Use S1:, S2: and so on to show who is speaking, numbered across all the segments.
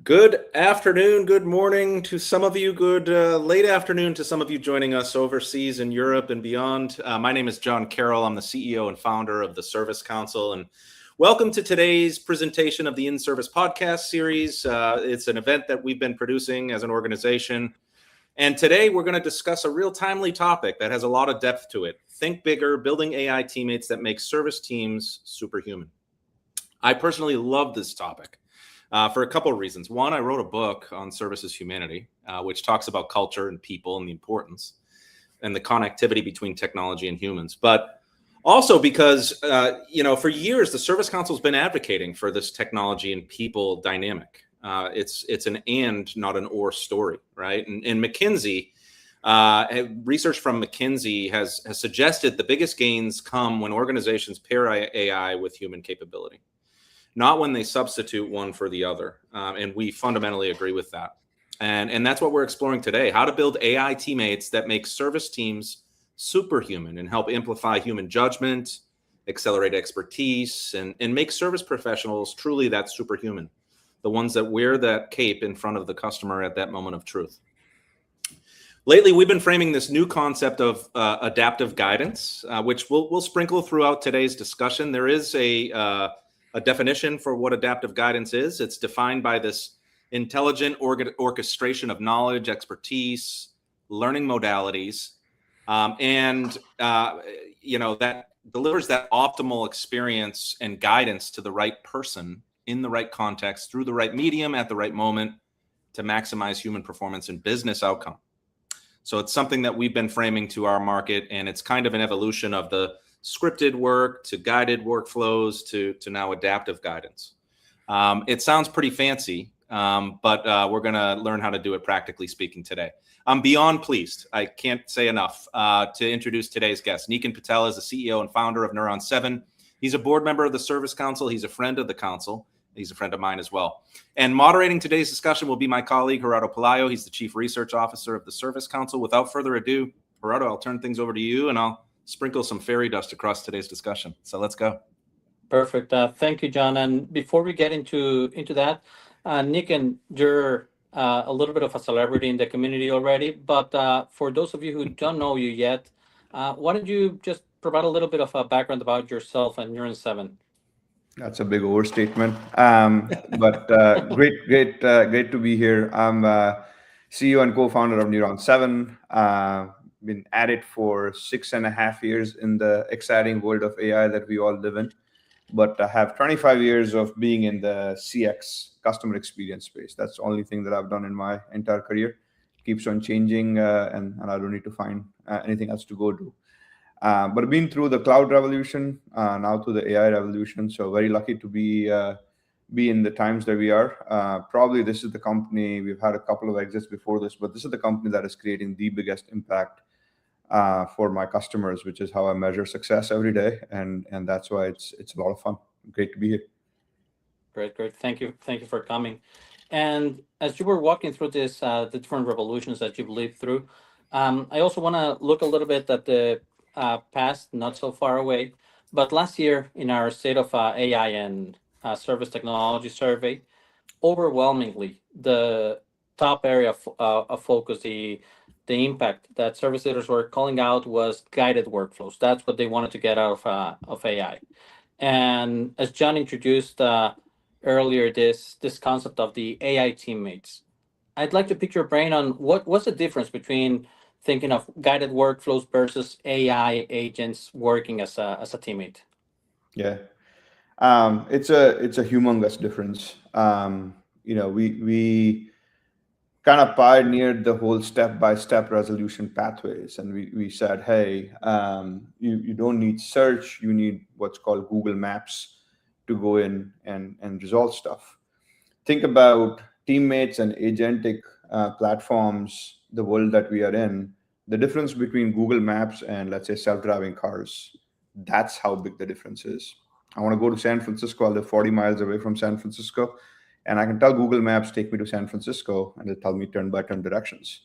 S1: Good afternoon, good morning to some of you, good late afternoon to some of you joining us overseas in Europe and beyond. My name is John Carroll. I'm the CEO and founder of the Service Council, and welcome to today's presentation of the inService podcast series. It's an event that we've been producing as an organization, and today we're going to discuss a real timely topic that has a lot of depth to it. Think bigger, building AI teammates that make service teams superhuman. I personally love this topic. For a couple of reasons. One, I wrote a book on Service is Humanity, which talks about culture and people and the importance and the connectivity between technology and humans. But also because, for years, the Service Council has been advocating for this technology and people dynamic. It's an and, not an or story, right? And McKinsey, research from McKinsey has suggested the biggest gains come when organizations pair AI with human capability, not when they substitute one for the other. And we fundamentally agree with that. And that's what we're exploring today, how to build AI teammates that make service teams superhuman and help amplify human judgment, accelerate expertise, and make service professionals truly that superhuman, the ones that wear that cape in front of the customer at that moment of truth. Lately, we've been framing this new concept of adaptive guidance, which we'll sprinkle throughout today's discussion. There is a definition for what adaptive guidance is. It's defined by this intelligent orchestration of knowledge, expertise, learning modalities, that delivers that optimal experience and guidance to the right person in the right context through the right medium at the right moment to maximize human performance and business outcome. So it's something that we've been framing to our market, and it's kind of an evolution of the scripted work to guided workflows to now adaptive guidance. It sounds pretty fancy, but we're going to learn how to do it practically speaking today. I'm beyond pleased. I can't say enough to introduce today's guest. Niken Patel is the CEO and founder of Neuron 7. He's a board member of the Service Council. He's a friend of the council. He's a friend of mine as well. And moderating today's discussion will be my colleague, Gerardo Pelayo. He's the Chief Research Officer of the Service Council. Without further ado, Gerardo, I'll turn things over to you, and I'll sprinkle some fairy dust across today's discussion. So let's go.
S2: Perfect. Thank you, John. And before we get into that, Niken, you're a little bit of a celebrity in the community already. But for those of you who don't know you yet, why don't you just provide a little bit of a background about yourself and Neuron 7?
S3: That's a big overstatement. But great to be here. I'm CEO and co-founder of Neuron 7. Been at it for 6.5 years in the exciting world of AI that we all live in. But I have 25 years of being in the CX, customer experience space. That's the only thing that I've done in my entire career. Keeps on changing, and I don't need to find anything else to go do. But I've been through the cloud revolution, now through the AI revolution. So very lucky to be in the times that we are. Probably this is the company, we've had a couple of exits before this, but this is the company that is creating the biggest impact for my customers, which is how I measure success every day. And that's why it's a lot of fun. Great to be here.
S2: Great. Thank you for coming. And as you were walking through this, the different revolutions that you've lived through, I also want to look a little bit at the past, not so far away. But last year in our State of AI and Service Technology Survey, overwhelmingly, the top area of focus, the impact that service leaders were calling out was guided workflows. That's what they wanted to get out of AI. And as John introduced earlier, this concept of the AI teammates, I'd like to pick your brain on what's the difference between thinking of guided workflows versus AI agents working as a teammate.
S3: Yeah, it's a humongous difference. We kind of pioneered the whole step-by-step resolution pathways. And we said, hey, you don't need search. You need what's called Google Maps to go in and resolve stuff. Think about teammates and agentic platforms, the world that we are in. The difference between Google Maps and, let's say, self-driving cars, that's how big the difference is. I want to go to San Francisco. I live 40 miles away from San Francisco. And I can tell Google Maps, take me to San Francisco, and it'll tell me turn-by-turn directions.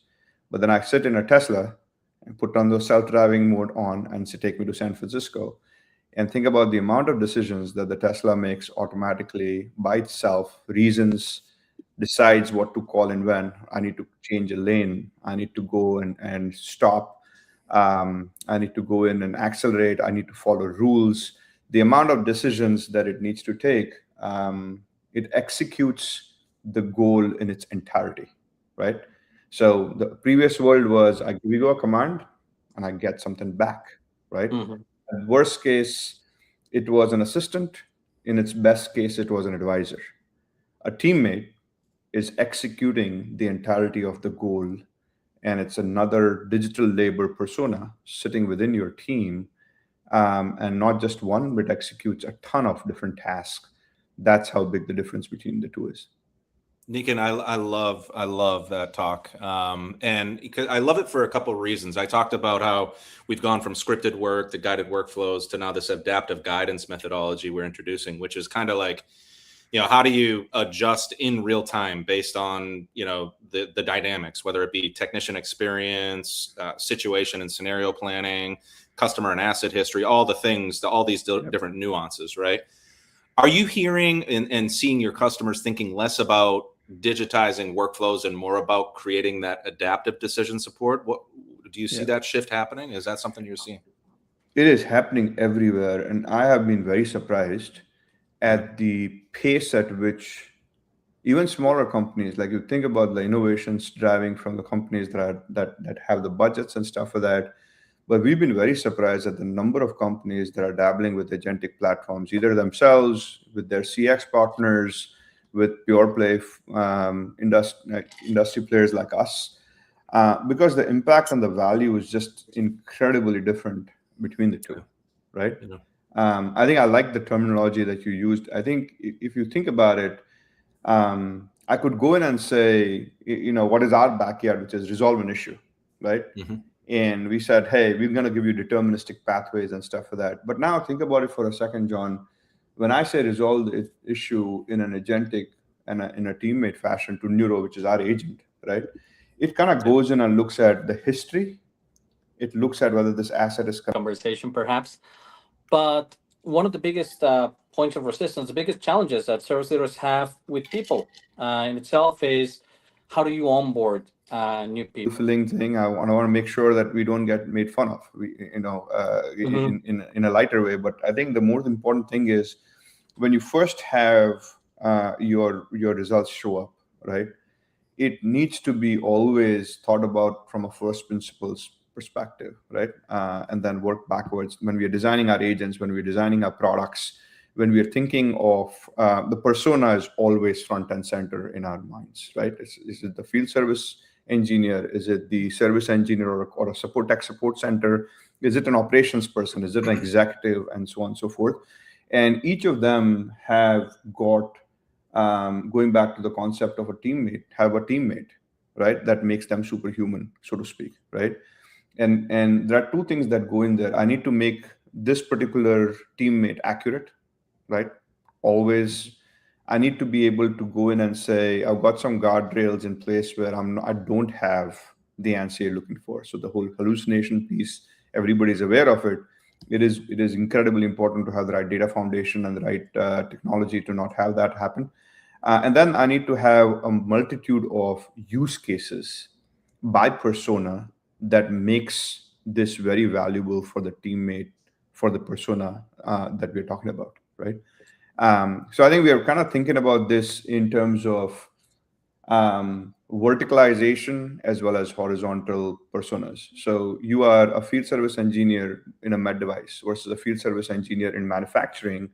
S3: But then I sit in a Tesla and put on the self-driving mode on and say, take me to San Francisco. And think about the amount of decisions that the Tesla makes automatically by itself, reasons, decides what to call and when. I need to change a lane. I need to go and stop. I need to go in and accelerate. I need to follow rules. The amount of decisions that it needs to take, it executes the goal in its entirety, right? So the previous world was I give you a command and I get something back, right?
S2: Mm-hmm.
S3: In worst case, it was an assistant. In its best case, it was an advisor. A teammate is executing the entirety of the goal, and it's another digital labor persona sitting within your team, and not just one, but executes a ton of different tasks. That's how big the difference between the two is.
S1: Niken, I love that talk, and because I love it for a couple of reasons. I talked about how we've gone from scripted work to guided workflows to now this adaptive guidance methodology we're introducing, which is kind of like, how do you adjust in real time based on the dynamics, whether it be technician experience, situation and scenario planning, customer and asset history, all the things, all these different nuances, right? Are you hearing and seeing your customers thinking less about digitizing workflows and more about creating that adaptive decision support? What do you see that shift happening? Is that something you're seeing?
S3: It is happening everywhere, and I have been very surprised at the pace at which even smaller companies, like you think about the innovations driving from the companies that have the budgets and stuff for that. But we've been very surprised at the number of companies that are dabbling with agentic platforms, either themselves, with their CX partners, with pure play industry players like us, because the impact and the value is just incredibly different between the two, right? I think I like the terminology that you used. I think if you think about it, I could go in and say, what is our backyard, which is resolve an issue, right?
S1: Mm-hmm.
S3: And we said, hey, we're going to give you deterministic pathways and stuff for that. But now think about it for a second, John. When I say resolve the issue in an agentic and in a teammate fashion to Neuro, which is our agent, right? It kind of goes in and looks at the history. It looks at whether this asset is
S2: conversation, perhaps. But one of the biggest points of resistance, the biggest challenges that service leaders have with people in itself is, how do you onboard new people?
S3: Fulfilling thing. I want to make sure that we don't get made fun of, in a lighter way. But I think the most important thing is when you first have your results show up, right? It needs to be always thought about from a first principles perspective, right? And then work backwards. When we are designing our agents, when we're designing our products, when we are thinking of the persona is always front and center in our minds, right? Is it the field service engineer? Is it the service engineer or a support tech support center? Is it an operations person? Is it an executive? And so on and so forth. And each of them have got, going back to the concept of a teammate, right? That makes them superhuman, so to speak, right? And there are two things that go in there. I need to make this particular teammate accurate, right? Always, I need to be able to go in and say, I've got some guardrails in place where I don't have the answer you're looking for. So the whole hallucination piece, everybody's aware of it. It is incredibly important to have the right data foundation and the right technology to not have that happen. And then I need to have a multitude of use cases by persona that makes this very valuable for the teammate, for the persona that we're talking about, right? So I think we are kind of thinking about this in terms of verticalization as well as horizontal personas. So you are a field service engineer in a med device versus a field service engineer in manufacturing.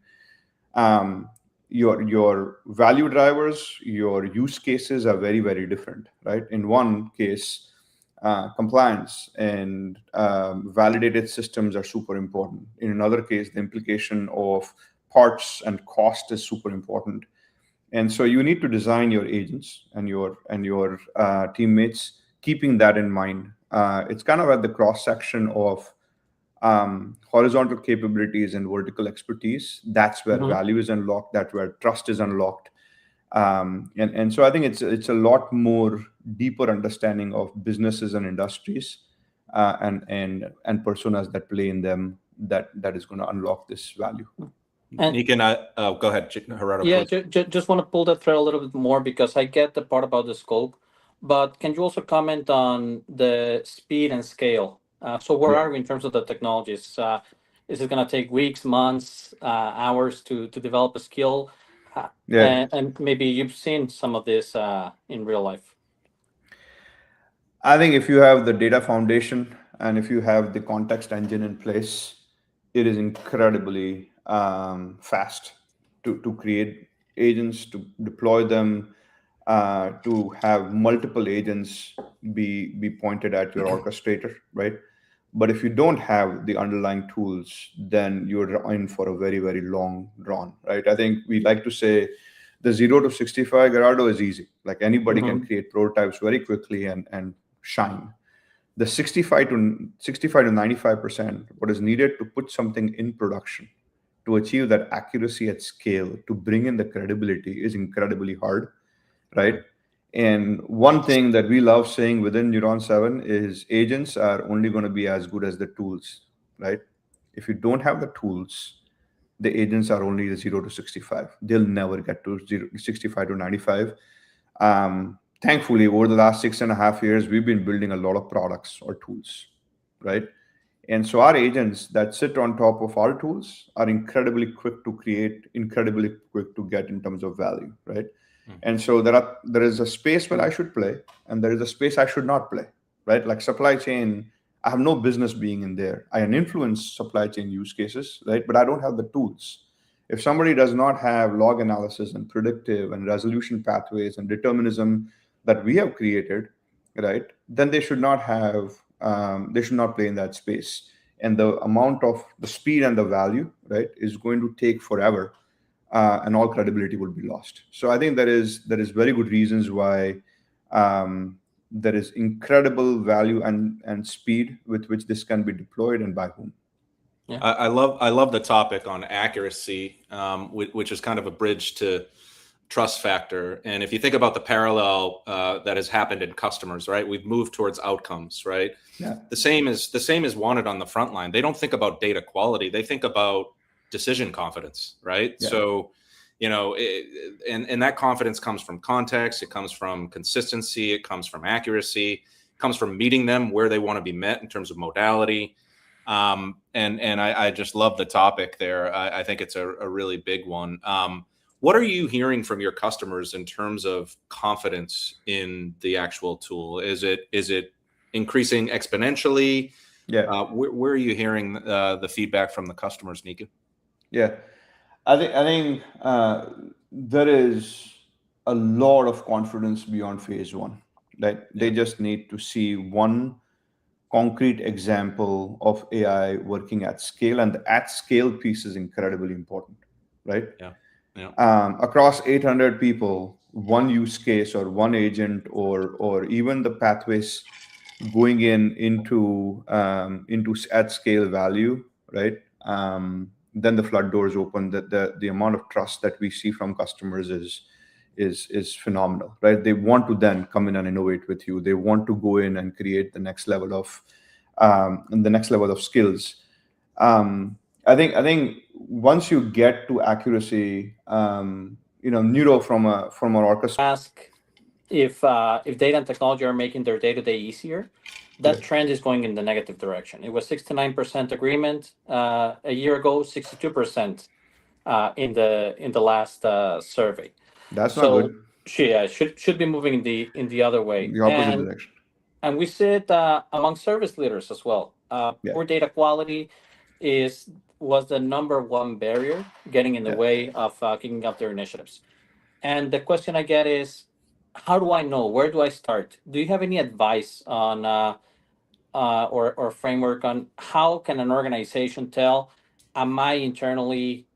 S3: Your value drivers, your use cases are very, very different, right? In one case, compliance and validated systems are super important. In another case, the implication of parts and cost is super important. And so you need to design your agents and your teammates, keeping that in mind. It's kind of at the cross section of horizontal capabilities and vertical expertise. That's where value is unlocked. That's where trust is unlocked. And so I think it's a lot more deeper understanding of businesses and industries and personas that play in them that is going to unlock this value.
S2: And
S1: Niken, go ahead, Gerardo,
S2: yeah,
S1: please.
S2: just want to pull that thread a little bit more because I get the part about the scope, but can you also comment on the speed and scale? So where
S3: Yeah.
S2: are we in terms of the technologies? Is it going to take weeks, months, hours to develop a skill?
S3: Yeah.
S2: And maybe you've seen some of this in real life.
S3: I think if you have the data foundation and if you have the context engine in place, it is incredibly fast to create agents, to deploy them, to have multiple agents be pointed at your orchestrator, right? But if you don't have the underlying tools, then you're in for a very, very long run, right? I think we like to say the 0 to 65, Gerardo, is easy. Like anybody can
S2: Mhm.
S3: create prototypes very quickly and shine. The 65 to 95%, what is needed to put something in production, to achieve that accuracy at scale, to bring in the credibility is incredibly hard, right? And one thing that we love saying within Neuron 7 is agents are only going to be as good as the tools, right? If you don't have the tools, the agents are only the 0 to 65. They'll never get to 65 to 95. Thankfully, over the last 6.5 years, we've been building a lot of products or tools, right? And so our agents that sit on top of our tools are incredibly quick to create, incredibly quick to get in terms of value, right? And so there is a space where I should play, and there is a space I should not play, right? Like supply chain, I have no business being in there. I can influence supply chain use cases, right? But I don't have the tools. If somebody does not have log analysis and predictive and resolution pathways and determinism that we have created, right, then they should not have, they should not play in that space. And the amount of the speed and the value, right, is going to take forever, and all credibility will be lost. So I think there is very good reasons why there is incredible value and speed with which this can be deployed and by whom.
S2: Yeah.
S1: I love the topic on accuracy, which is kind of a bridge to trust factor. And if you think about the parallel that has happened in customers, right? We've moved towards outcomes, right?
S3: Yeah.
S1: The same is wanted on the front line. They don't think about data quality. They think about decision confidence, right?
S3: Yeah.
S1: So, and that confidence comes from context. It comes from consistency. It comes from accuracy. It comes from meeting them where they want to be met in terms of modality. And I just love the topic there. I think it's a really big one. What are you hearing from your customers in terms of confidence in the actual tool? Is it increasing exponentially?
S3: Yeah.
S1: Where are you hearing the feedback from the customers, Niken?
S3: Yeah. I think there is a lot of confidence beyond phase one. Right? They
S1: Yeah.
S3: just need to see one concrete example of AI working at scale, and the at scale piece is incredibly important, right?
S1: Yeah. Yeah.
S3: Across 800 people, one use case or one agent or even the pathways going into at scale value, right? Then the flood doors open. The amount of trust that we see from customers is phenomenal, right? They want to then come in and innovate with you. They want to go in and create the next level of skills. I think once you get to accuracy, Neuro from our orchestra.
S2: Ask if data and technology are making their day-to-day easier,
S3: Yeah.
S2: that trend is going in the negative direction. It was 69% agreement a year ago, 62% in the last survey.
S3: That's not
S2: So
S3: good.
S2: should be moving in the other way.
S3: The opposite direction.
S2: And we see it among service leaders as well.
S3: Yeah.
S2: Poor data quality was the number one barrier getting in the
S3: Yeah.
S2: way of kicking off their initiatives. And the question I get is, how do I know? Where do I start? Do you have any advice on or framework on how can an organization tell, am I internally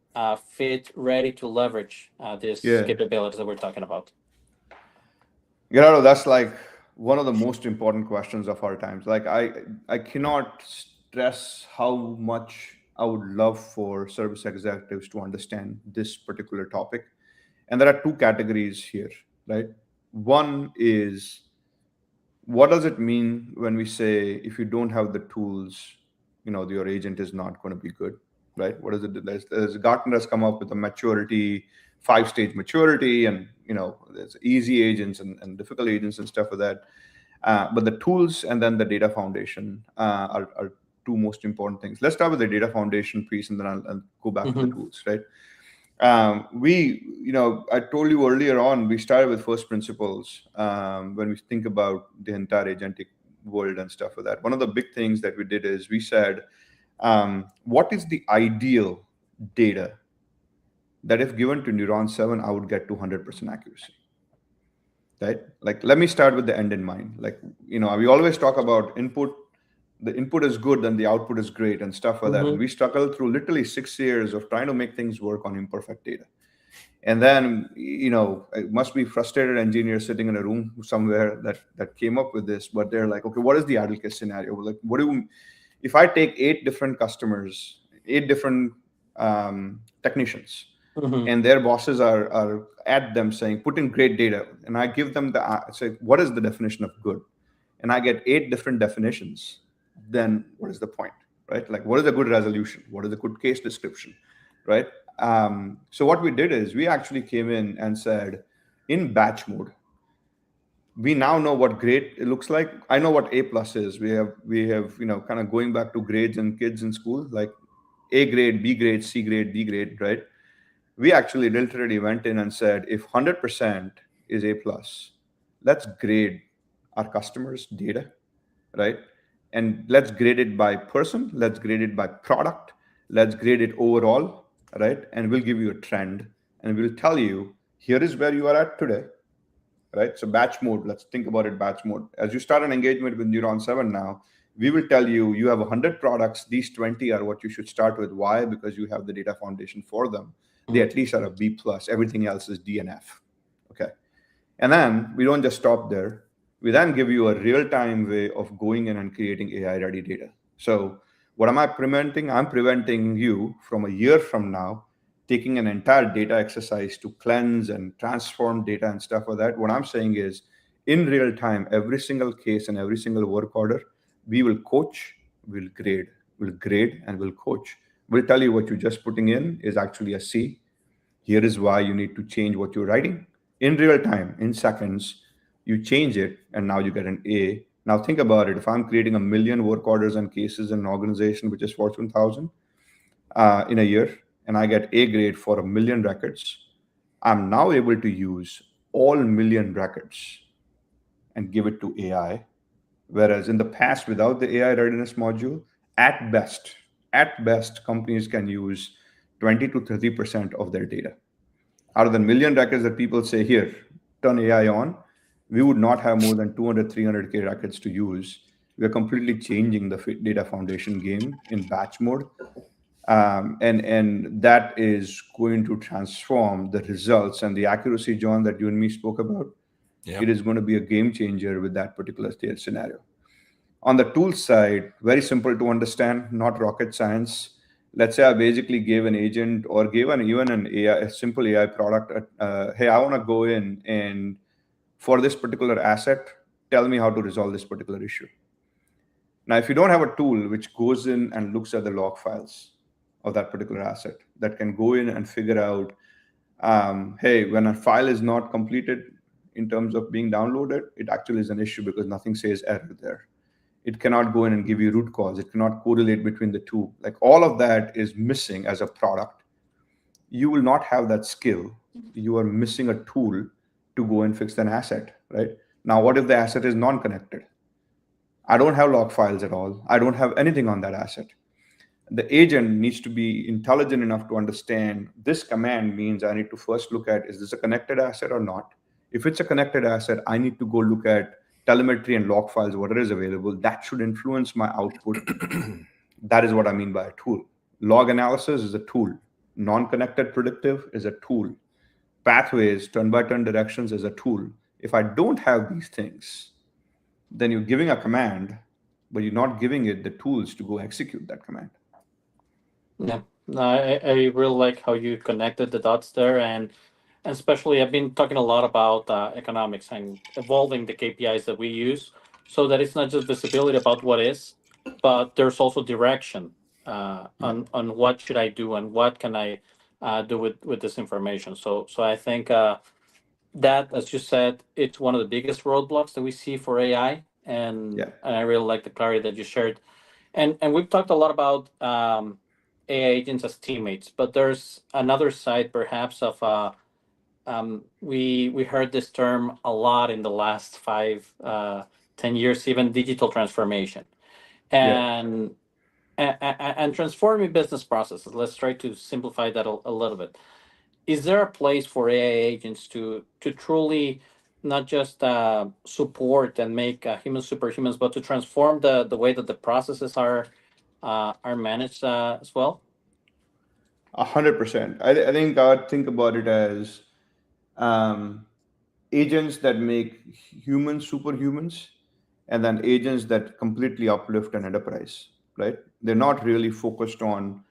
S2: fit, ready to leverage these
S3: Yeah.
S2: capabilities that we're talking about?
S3: Gerardo, that's like one of the most important questions of our times. Like I cannot stress how much I would love for service executives to understand this particular topic. And there are two categories here, right? One is, what does it mean when we say if you don't have the tools, your agent is not going to be good? right? What is it? There's Gartner has come up with a maturity, 5-stage maturity, and there's easy agents and difficult agents and stuff like that. But the tools and then the data foundation are two most important things. Let's start with the data foundation piece, and then I'll go back to the tools, right? I told you earlier on, we started with first principles when we think about the entire agentic world and stuff like that. One of the big things that we did is we said, what is the ideal data that if given to Neuron 7, I would get to 100% accuracy, right? Like, let me start with the end in mind. Like, we always talk about input. The input is good and the output is great and stuff like that. And we struggled through literally 6 years of trying to make things work on imperfect data. And then, it must be frustrated engineers sitting in a room somewhere that came up with this, but they're like, okay, what is the ideal case scenario? Like, if I take 8 different customers, 8 different technicians, and their bosses are at them saying, put in great data. And I give them say, what is the definition of good? And I get 8 different definitions. Then what is the point, right? Like, what is a good resolution? What is a good case description, right? So what we did is we actually came in and said, in batch mode, we now know what great it looks like. I know what A+ is. We have kind of going back to grades and kids in school, like A grade, B grade, C grade, D grade, right? We actually literally went in and said, if 100% is A+, let's grade our customers' data, right? And let's grade it by person, let's grade it by product, let's grade it overall, right? And we'll give you a trend, and we'll tell you, here is where you are at today, right? So batch mode, let's think about it, batch mode. As you start an engagement with Neuron 7 now, we will tell you, you have 100 products, these 20 are what you should start with. Why? Because you have the data foundation for them. They at least are a B+, everything else is D and F, okay? And then we don't just stop there. We then give you a real-time way of going in and creating AI-ready data. So what am I preventing? I'm preventing you from a year from now taking an entire data exercise to cleanse and transform data and stuff like that. What I'm saying is, in real time, every single case and every single work order, we will coach, we'll grade, and we'll coach. We'll tell you what you're just putting in is actually a C. Here is why you need to change what you're writing. In real time, in seconds, you change it, and now you get an A. Now think about it. If I'm creating 1 million work orders and cases in an organization which is Fortune 1000 in a year, and I get A grade for 1 million records, I'm now able to use all 1 million records and give it to AI. Whereas in the past, without the AI readiness module, at best, companies can use 20 to 30% of their data. Out of the 1 million records that people say, here, turn AI on, we would not have more than 200, 300K records to use. We're completely changing the data foundation game in batch mode. And that is going to transform the results and the accuracy, John, that you and me spoke about. It is going to be a game changer with that particular scenario. On the tools side, very simple to understand, not rocket science. Let's say I basically gave an agent or gave even an AI, a simple AI product. Hey, I want to go in and for this particular asset, tell me how to resolve this particular issue. Now, if you don't have a tool which goes in and looks at the log files of that particular asset, that can go in and figure out, hey, when a file is not completed in terms of being downloaded, it actually is an issue because nothing says error there. It cannot go in and give you root cause. It cannot correlate between the two. Like, all of that is missing as a product. You will not have that skill. You are missing a tool to go and fix an asset, right? Now, what if the asset is non-connected? I don't have log files at all. I don't have anything on that asset. The agent needs to be intelligent enough to understand this command means I need to first look at, is this a connected asset or not? If it's a connected asset, I need to go look at telemetry and log files, whatever is available. That should influence my output. That is what I mean by a tool. Log analysis is a tool. Non-connected predictive is a tool. Pathways, turn-by-turn directions is a tool. If I don't have these things, then you're giving a command, but you're not giving it the tools to go execute that command.
S2: Yeah, no, I really like how you connected the dots there, and especially I've been talking a lot about economics and evolving the KPIs that we use so that it's not just visibility about what is, but there's also direction. on what should I do and what can I do with this information. So I think that, as you said, it's one of the biggest roadblocks that we see for AI,
S3: Yeah.
S2: and I really like the clarity that you shared. And we've talked a lot about AI agents as teammates, but there's another side, perhaps, of we heard this term a lot in the last 10 years, even digital transformation,
S3: Yeah.
S2: and transforming business processes. Let's try to simplify that a little bit. Is there a place for AI agents to truly not just support and make humans superhumans, but to transform the way that the processes are managed as well?
S3: 100%. I think I would think about it as um, agents that make humans superhumans, and then agents that completely uplift an enterprise, right? They're not really focused on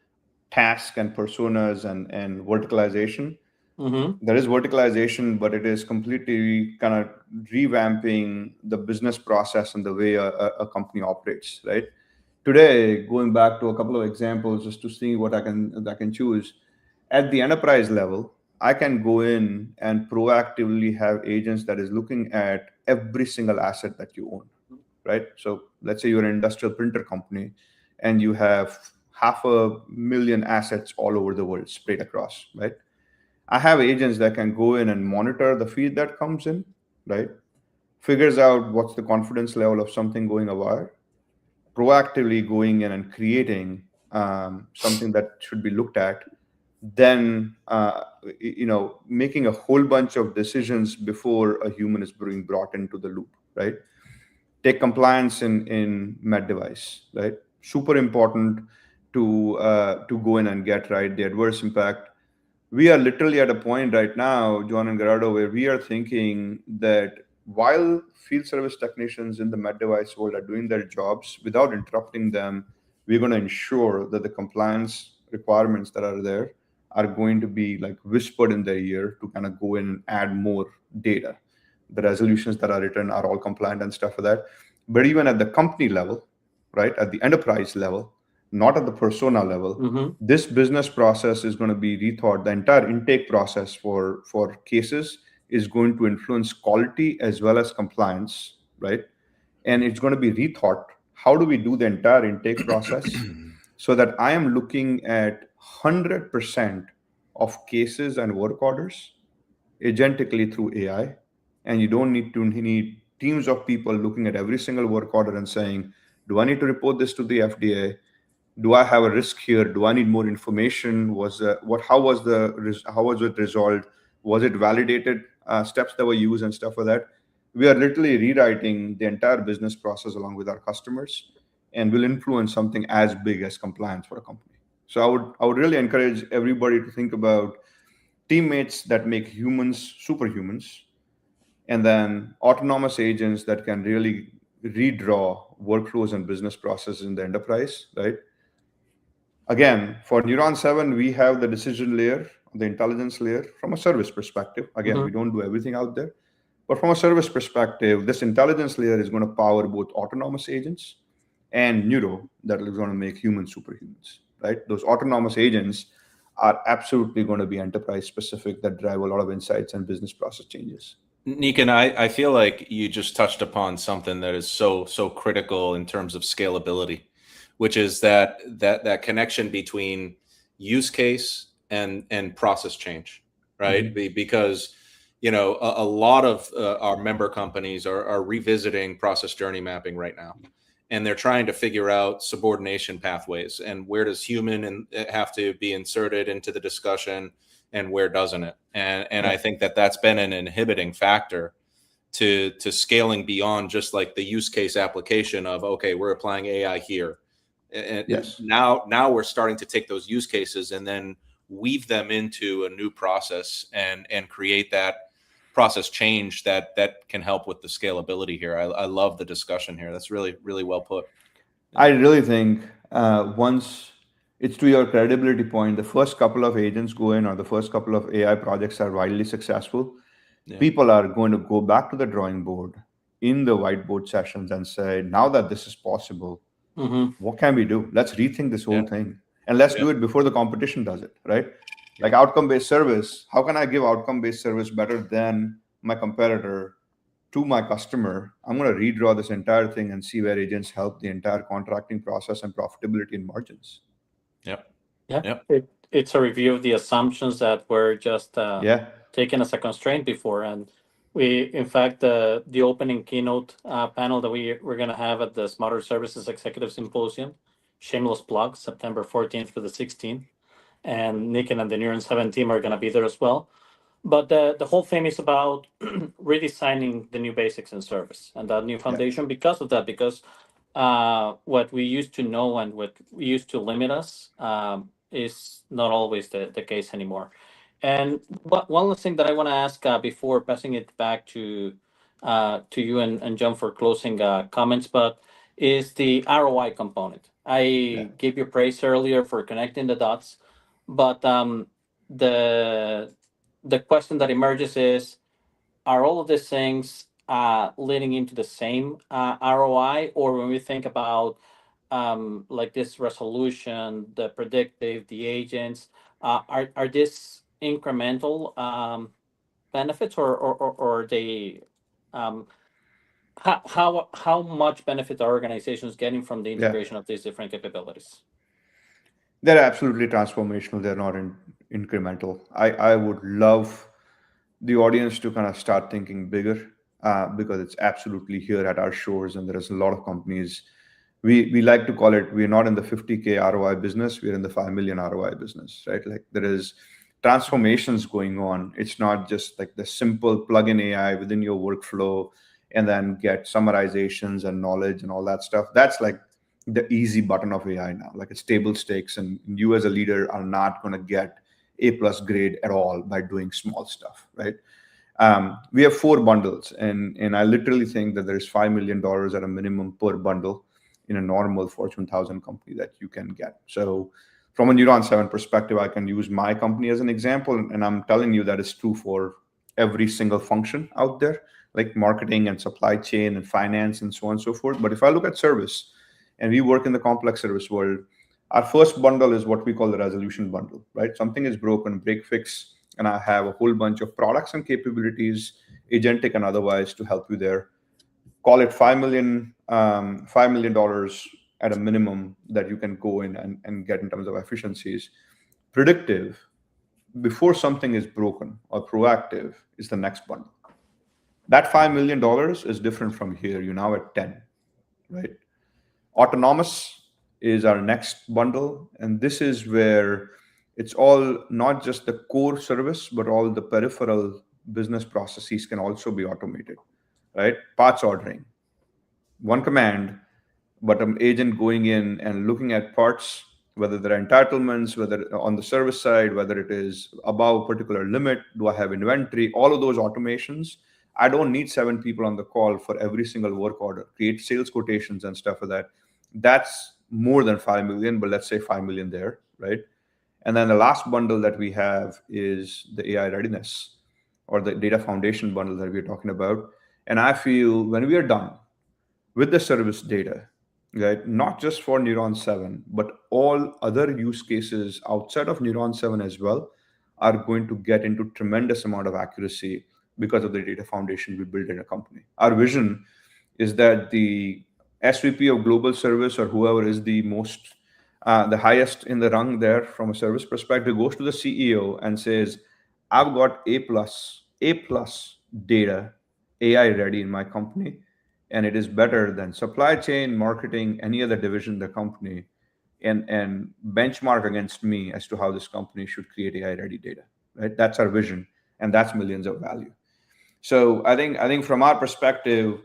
S3: task and personas and verticalization.
S2: Mm-hmm.
S3: There is verticalization, but it is completely kind of revamping the business process and the way a company operates, right? Today, going back to a couple of examples just to see what I can choose. At the enterprise level, I can go in and proactively have agents that is looking at every single asset that you own, right? So let's say you're an industrial printer company and you have 500,000 assets all over the world spread across, right? I have agents that can go in and monitor the feed that comes in, right? Figures out what's the confidence level of something going a wire, proactively going in and creating something that should be looked at, then making a whole bunch of decisions before a human is being brought into the loop, right? Take compliance in med device, right? Super important to go in and get right the adverse impact. We are literally at a point right now, John and Gerardo, where we are thinking that while field service technicians in the med device world are doing their jobs without interrupting them, we're going to ensure that the compliance requirements that are there are going to be like whispered in their ear to kind of go in and add more data. The resolutions that are written are all compliant and stuff like that. But even at the company level, right, at the enterprise level, not at the persona level,
S2: Mm-hmm.
S3: this business process is going to be rethought. The entire intake process for cases is going to influence quality as well as compliance, right? And it's going to be rethought. How do we do the entire intake process so that I am looking at 100% of cases and work orders agentically through AI, and you don't need teams of people looking at every single work order and saying, do I need to report this to the FDA? Do I have a risk here? Do I need more information? How was it resolved? Was it validated? Steps that were used and stuff like that. We are literally rewriting the entire business process along with our customers, and will influence something as big as compliance for a company. So I would really encourage everybody to think about teammates that make humans superhumans, and then autonomous agents that can really redraw workflows and business processes in the enterprise, right? Again, for Neuron 7, we have the decision layer, the intelligence layer from a service perspective. Again,
S2: Mm-hmm.
S3: we don't do everything out there. But from a service perspective, this intelligence layer is going to power both autonomous agents and neuro that is going to make humans superhumans, right? Those autonomous agents are absolutely going to be enterprise specific that drive a lot of insights and business process changes.
S1: Niken, I feel like you just touched upon something that is so critical in terms of scalability, which is that connection between use case and process change, right? Because a lot of our member companies are revisiting process journey mapping right now, and they're trying to figure out subordination pathways and where does human have to be inserted into the discussion and where doesn't it? And I think that's been an inhibiting factor to scaling beyond just like the use case application of, okay, we're applying AI here. And
S3: Yes.
S1: now we're starting to take those use cases and then weave them into a new process and create that process change that can help with the scalability here. I love the discussion here. That's really, really well put.
S3: I really think once it's to your credibility point, the first couple of agents go in or the first couple of AI projects are wildly successful, people are going to go back to the drawing board in the whiteboard sessions and say, now that this is possible, What can we do? Let's rethink this whole
S1: Yeah.
S3: thing, and let's
S1: Yeah.
S3: do it before the competition does it, right? Like outcome-based service. How can I give outcome-based service better than my competitor to my customer? I'm going to redraw this entire thing and see where agents help the entire contracting process and profitability and margins.
S1: Yep.
S2: Yeah,
S1: Yep.
S2: it's a review of the assumptions that were just
S3: Yeah,
S2: taken as a constraint before. And we, in fact, the opening keynote panel that we're going to have at the Smarter Services Executive Symposium, shameless plug, September 14th through the 16th. And Niken and the Neuron 7 team are going to be there as well. But the whole thing is about redesigning the new basics in service and that new foundation because of that, because what we used to know and what we used to limit us is not always the case anymore. And one last thing that I want to ask before passing it back to you and John for closing comments, but is the ROI component. I gave you praise earlier for connecting the dots, but the the question that emerges is, are all of these things leading into the same ROI? Or when we think about like this resolution, the predictive, the agents, are these incremental benefits, or are they how much benefit are organizations getting from the
S3: yeah.
S2: integration of these different capabilities?
S3: They're absolutely transformational. They're not incremental. I would love the audience to kind of start thinking bigger because it's absolutely here at our shores, and there is a lot of companies. We like to call it, we're not in the 50K ROI business, we're in the 5 million ROI business, right? Like there is transformations going on. It's not just like the simple plug in AI within your workflow and then get summarizations and knowledge and all that stuff. That's like the easy button of AI now. Like it's table stakes, and you as a leader are not going to get A+ grade at all by doing small stuff, right? We have 4 bundles, and I literally think that there's $5 million at a minimum per bundle in a normal Fortune 1000 company that you can get. So from a Neuron 7 perspective, I can use my company as an example, and I'm telling you that is true for every single function out there, like marketing and supply chain and finance and so on and so forth. But if I look at service, and we work in the complex service world, our first bundle is what we call the resolution bundle, right? Something is broken, break fix, and I have a whole bunch of products and capabilities, agentic and otherwise, to help you there. Call it $5 million at a minimum that you can go in and get in terms of efficiencies. Predictive, before something is broken, or proactive is the next bundle. That $5 million is different from here. You're now at 10, right? Autonomous is our next bundle, and this is where it's all not just the core service, but all the peripheral business processes can also be automated, right? Parts ordering, one command, but an agent going in and looking at parts, whether there are entitlements, whether on the service side, whether it is above a particular limit, do I have inventory, all of those automations. I don't need 7 people on the call for every single work order, create sales quotations and stuff like that. That's more than 5 million, but let's say 5 million there, right? And then the last bundle that we have is the AI readiness, or the data foundation bundle that we're talking about. And I feel when we are done with the service data, right, not just for Neuron 7, but all other use cases outside of Neuron 7 as well, are going to get into tremendous amount of accuracy because of the data foundation we built in a company. Our vision is that the SVP of global service, or whoever is the highest in the rung there from a service perspective, goes to the CEO and says, I've got A plus data, AI ready in my company, and it is better than supply chain, marketing, any other division in the company, and benchmark against me as to how this company should create AI ready data. Right? That's our vision, and that's millions of value. So I think from our perspective,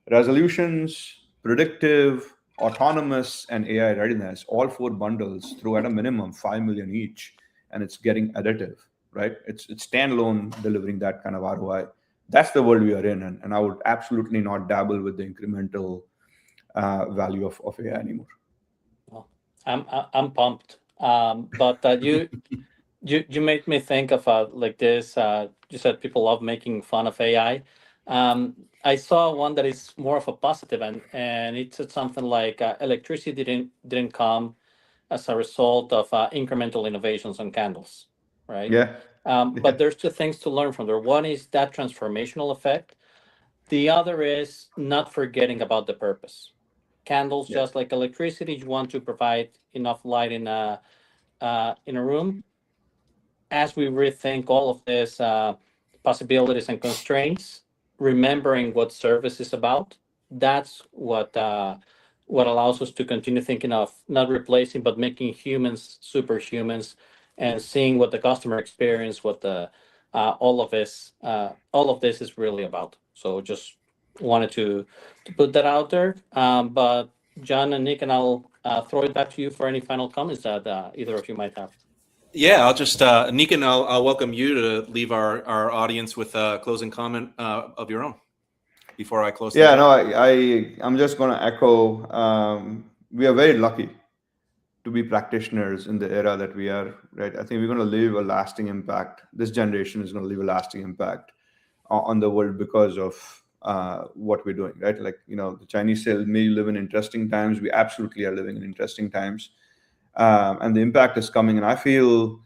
S3: resolutions, predictive, autonomous, and AI readiness, all 4 bundles through at a minimum 5 million each, and it's getting additive, right? It's standalone delivering that kind of ROI. That's the world we are in, and I would absolutely not dabble with the incremental value of AI anymore.
S2: Well, I'm pumped. But you made me think of like this. You said people love making fun of AI. I saw one that is more of a positive, and it said something like electricity didn't come as a result of incremental innovations on candles, right?
S3: Yeah.
S2: But there's two things to learn from there. One is that transformational effect. The other is not forgetting about the purpose. Candles,
S3: Yeah.
S2: just like electricity, you want to provide enough light in a room. As we rethink all of these possibilities and constraints, remembering what service is about, that's what allows us to continue thinking of not replacing, but making humans superhumans, and seeing what the customer experience, what the all of this is really about. So just wanted to put that out there. But John and Nick, and I'll throw it back to you for any final comments that either of you might have.
S1: Yeah, I'll just Niken, I'll welcome you to leave our audience with a closing comment of your own before I close.
S3: Yeah, no, I'm just going to echo. We are very lucky to be practitioners in the era that we are, right? I think we're going to leave a lasting impact. This generation is going to leave a lasting impact on the world because of what we're doing, right? Like, the Chinese say, may live in interesting times. We absolutely are living in interesting times. And the impact is coming. And I feel,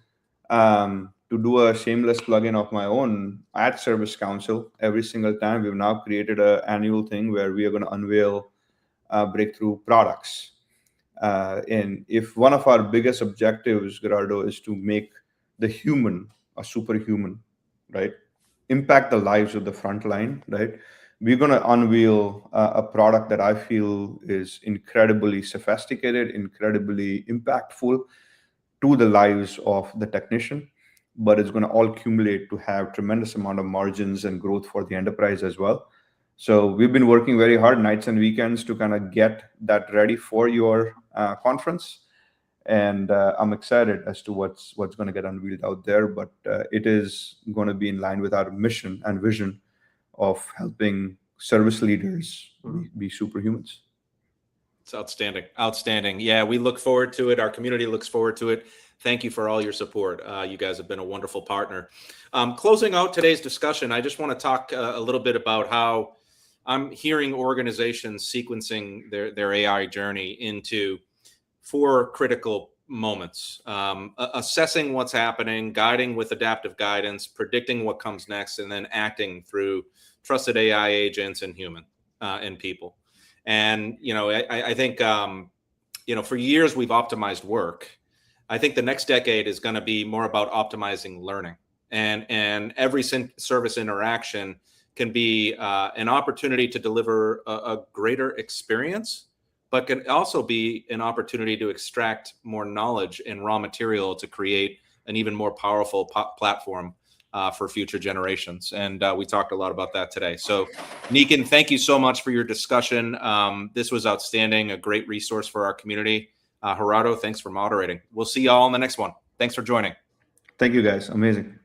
S3: to do a shameless plug-in of my own, at Service Council, every single time we've now created an annual thing where we are going to unveil breakthrough products. And if one of our biggest objectives, Gerardo, is to make the human a superhuman, right? Impact the lives of the front line, right? We're going to unveil a product that I feel is incredibly sophisticated, incredibly impactful to the lives of the technician, but it's going to all accumulate to have tremendous amount of margins and growth for the enterprise as well. So we've been working very hard nights and weekends to kind of get that ready for your conference. And I'm excited as to what's going to get unveiled out there, but it is going to be in line with our mission and vision of helping service leaders be superhumans.
S1: It's outstanding. Yeah, we look forward to it. Our community looks forward to it. Thank you for all your support. You guys have been a wonderful partner. Closing out today's discussion, I just want to talk a little bit about how I'm hearing organizations sequencing their AI journey into 4 critical moments: assessing what's happening, guiding with adaptive guidance, predicting what comes next, and then acting through trusted AI agents and human and people. And I think for years we've optimized work. I think the next decade is going to be more about optimizing learning, and every service interaction can be an opportunity to deliver a greater experience, but can also be an opportunity to extract more knowledge and raw material to create an even more powerful platform for future generations. And we talked a lot about that today. So Niken, thank you so much for your discussion. This was outstanding, a great resource for our community. Gerardo, thanks for moderating. We'll see you all in the next one. Thanks for joining.
S3: Thank you, guys. Amazing.